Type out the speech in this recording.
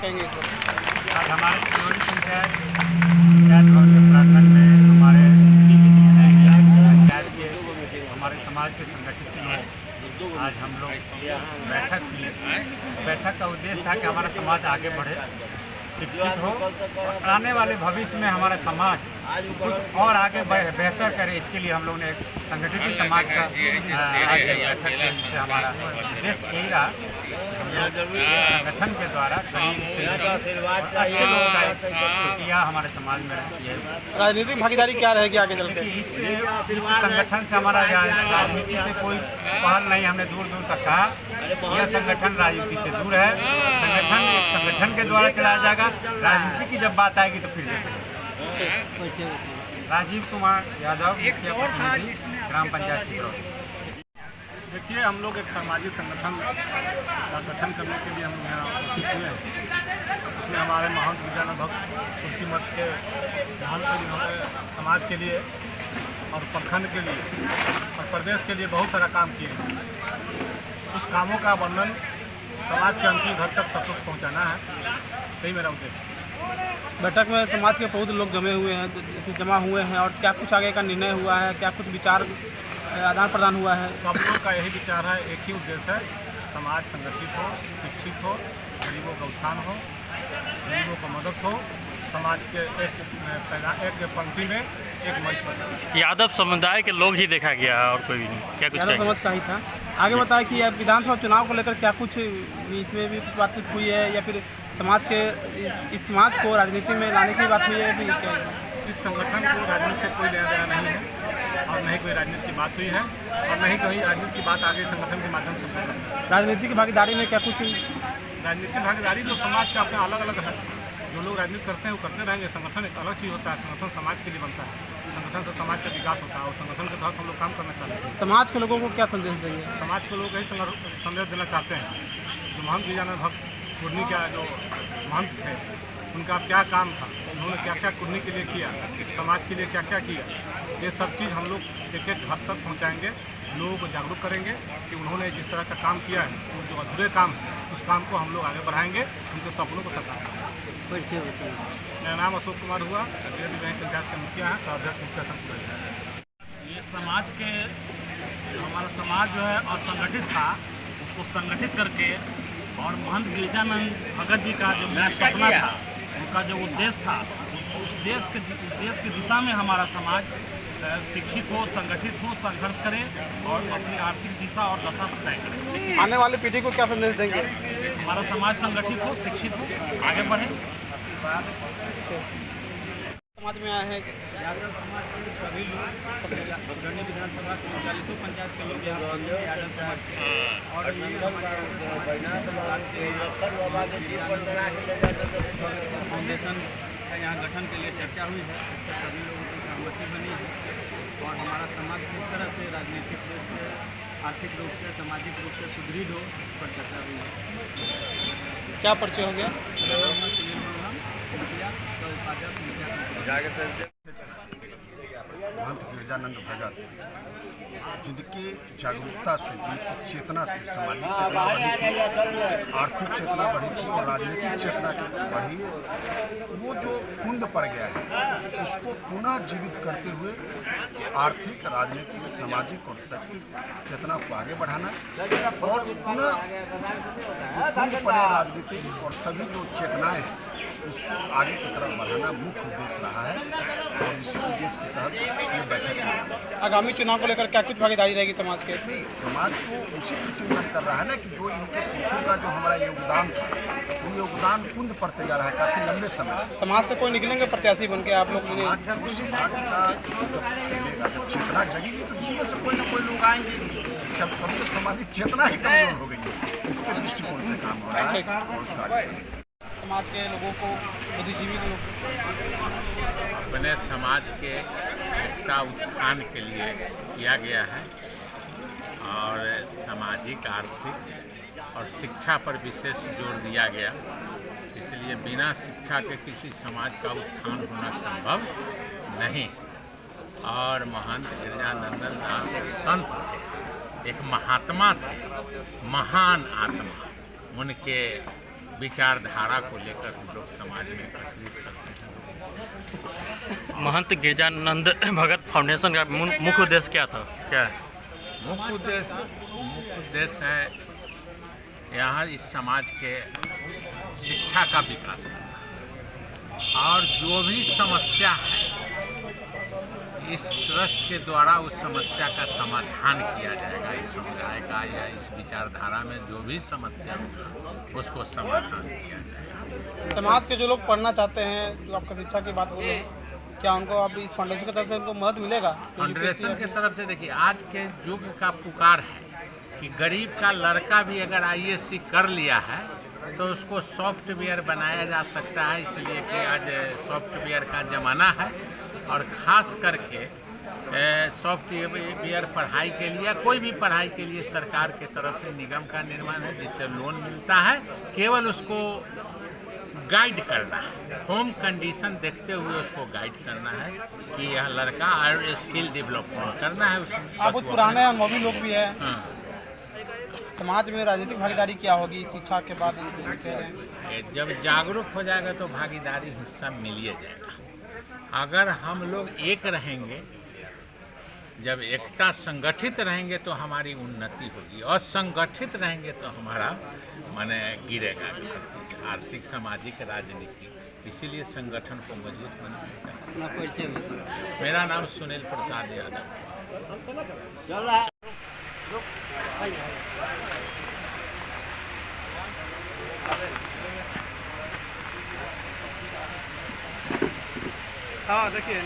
कहेंगे इस वक्त? आज हमारे सिरोही पंचायत भवन के प्रांगण में हमारे पंचायत के हमारे समाज के संगठित लोग आज हम लोग बैठक की। बैठक का उद्देश्य था कि हमारा समाज आगे बढ़े, शिक्षित हो और आने वाले भविष्य में हमारा समाज कुछ और आगे बेहतर करे। इसके लिए हम लोग ने संगठित समाज का आज बैठक से हमारा उद्देश्य यही रहा। संगठन के द्वारा अच्छे लोग किया हमारे समाज में। राजनीतिक भागीदारी क्या रहेगी आगे चल के? इस संगठन से हमारा राजनीति से कोई पहल नहीं, हमने दूर दूर तक कहा यह संगठन राजनीति से दूर है। संगठन एक संगठन के द्वारा चलाया जाएगा, राजनीति की जब बात आएगी तो फिर देखेंगे। राजीव कुमार यादव, मुखिया प्रतिनिधि, ग्राम पंचायत सिरोही। देखिए, हम लोग एक सामाजिक संगठन का गठन करने के लिए हम यहाँ उपस्थित हुए हैं। उसमें हमारे महंत विद्यानंद भक्त तुलसी मठ के महंत जिन्होंने समाज के लिए और प्रखंड के लिए और प्रदेश के लिए बहुत सारा काम किए हैं। उस कामों का वर्णन समाज के अंतिम घर तक सब कुछ पहुँचाना है, यही मेरा उद्देश्य है। बैठक में समाज के बहुत लोग जमा हुए हैं और क्या कुछ आगे का निर्णय हुआ है, क्या कुछ विचार आदान प्रदान हुआ है? सब लोग का यही विचार है, एक ही उद्देश्य है, समाज संगठित हो, शिक्षित हो, गरीबों का उत्थान हो, गरीबों का मदद हो, समाज के एक पंक्ति में एक मंच पर। यादव समुदाय के लोग ही देखा गया है और कोई भी नहीं, क्या कुछ? यादव समाज का ही था। आगे बताया कि विधानसभा चुनाव को लेकर क्या कुछ इसमें भी बातचीत हुई है या फिर समाज के इस समाज को राजनीति में लाने की बात हुई है? भी क्या इस संगठन को राजनीति से कोई लेना देना नहीं है और नहीं कोई राजनीति की बात हुई है और नहीं कहीं राजनीति की बात आगे संगठन के माध्यम से करना है। राजनीतिक भागीदारी में क्या कुछ? राजनीतिक भागीदारी तो समाज का अपना अलग अलग है। जो लोग राजनीति करते हैं वो करते रहेंगे। संगठन एक अलग चीज़ होता है, संगठन समाज के लिए बनता है, संगठन से समाज का विकास होता है और संगठन के तहत हम लोग काम करना चाहते हैं। समाज के लोगों को क्या संदेश देंगे? समाज के लोग यही संदेश देना चाहते हैं। जो महंत विद्यानंद भक्त कुर्नी का जो महंत थे, उनका क्या काम था, उन्होंने क्या क्या कुर्नी के लिए किया, समाज के लिए क्या क्या किया, ये सब चीज़ हम लोग एक एक घर तक पहुंचाएंगे, लोगों को जागरूक करेंगे कि उन्होंने जिस तरह का काम किया है, वो जो अधूरे काम है, उस काम को हम लोग आगे बढ़ाएंगे, उनके सपनों को साकार करेंगे। मेरा नाम अशोक कुमार हुआ, बैंक पंचायत से मुखिया है, सहाध्यक्ष मुखिया संघ। ये समाज के हमारा समाज जो है असंगठित था, उसको संगठित करके और महंत गिरिजानंद भगत जी का जो सपना था, उनका जो उद्देश्य था, उस देश की दिशा में हमारा समाज शिक्षित हो, संगठित हो, संघर्ष करे और अपनी आर्थिक दिशा और दशा तय करे। आने वाली पीढ़ी को क्या संदेश देंगे? हमारा समाज संगठित हो, शिक्षित हो, आगे बढ़े। समाज में आए हैं यादव समाज के सभी लोग, बगरनी विधानसभा के 39 पंचायत के लोग यहाँ यादव समाज और फाउंडेशन का यहाँ गठन के लिए चर्चा हुई है। इस पर सभी लोगों की सहमति बनी है और हमारा समाज किस तरह से राजनीतिक रूप से, आर्थिक रूप से, सामाजिक रूप से सुदृढ़ हो, इस पर चर्चा हुई है। क्या परिचय हो गया? महंत गिरिजानंद भगत जिनकी जागरूकता से, जिनकी चेतना से सामाजिक चेतना बढ़ी थी, आर्थिक चेतना बढ़ी थी और राजनीतिक चेतना बढ़ी, वो जो कुंद पड़ गया है उसको पुनः जीवित करते हुए आर्थिक, राजनीतिक, सामाजिक और शैक्षिक चेतना को आगे बढ़ाना और पुनः कुंद पड़े राजनीतिक और सभी जो चेतनाएँ हैं उसको आगे की तरफ बढ़ाना मुख्य उद्देश्य रहा है और इसी उद्देश्य के तहत ये बैठक हुई। आगामी चुनाव को लेकर क्या कुछ भागीदारी रहेगी समाज के? नहीं, समाज को उसी पर चिंतन कर रहा है ना कि जो इनके पुरखों का जो हमारा योगदान था, वो योगदान कुंद पड़ते जा रहा है काफ़ी लंबे समय से। समाज से कोई निकलेंगे प्रत्याशी बन के आप लोग? समाज का जब चेतना जगेगी तो इसमें से कोई ना कोई लोग आएंगे। जब सब सामाजिक चेतना ही कमजोर हो गई है, इसके दृष्टिकोण से काम हो रहा है और उसका समाज के लोगों को, बुद्धिजीवी लोग अपने समाज के एकता उत्थान के लिए किया गया है और सामाजिक, आर्थिक और शिक्षा पर विशेष जोर दिया गया। इसलिए बिना शिक्षा के किसी समाज का उत्थान होना संभव नहीं। और महंत गिरिजानंदन दास एक संत थे, एक महात्मा थे, महान आत्मा। उनके विचारधारा को लेकर हम लोग समाज में एकत्रित करते हैं। महंत गिरजानंद भगत फाउंडेशन का मुख्य उद्देश्य क्या था, क्या है? मुख्य उद्देश्य है यहाँ इस समाज के शिक्षा का विकास करना और जो भी समस्या है इस ट्रस्ट के द्वारा उस समस्या का समाधान किया जाएगा। इस समुदाय का या इस विचारधारा में जो भी समस्या होगा उसको समाधान किया जाएगा। समाज के जो लोग पढ़ना चाहते हैं, जो आपका शिक्षा की बात बोले, क्या उनको अब इस फाउंडेशन की तरफ से उनको मदद मिलेगा? फाउंडेशन की तरफ से देखिए, आज के युग का पुकार है कि गरीब का लड़का भी अगर ISC कर लिया है तो उसको सॉफ्टवेयर बनाया जा सकता है, इसलिए कि आज सॉफ्टवेयर का ज़माना है और ख़ास करके सॉफ्टवेयर पढ़ाई के लिए, कोई भी पढ़ाई के लिए सरकार के तरफ से निगम का निर्माण है जिससे लोन मिलता है। केवल उसको गाइड करना है, होम कंडीशन देखते हुए उसको गाइड करना है कि यह लड़का और स्किल डेवलपमेंट करना है। आप बहुत पुराने अनुभवी लोग भी हैं। हाँ, समाज में राजनीतिक भागीदारी क्या होगी शिक्षा के बाद? जब जागरूक हो जाएगा तो भागीदारी हिस्सा मिल ही जाएगा। अगर हम लोग एक रहेंगे, जब एकता संगठित रहेंगे तो हमारी उन्नति होगी, और संगठित रहेंगे तो हमारा माने गिरेगा आर्थिक, सामाजिक, राजनीतिक। इसीलिए संगठन को मजबूत बनाना चाहिए। मेरा नाम सुनील प्रसाद यादव। हाँ देखिए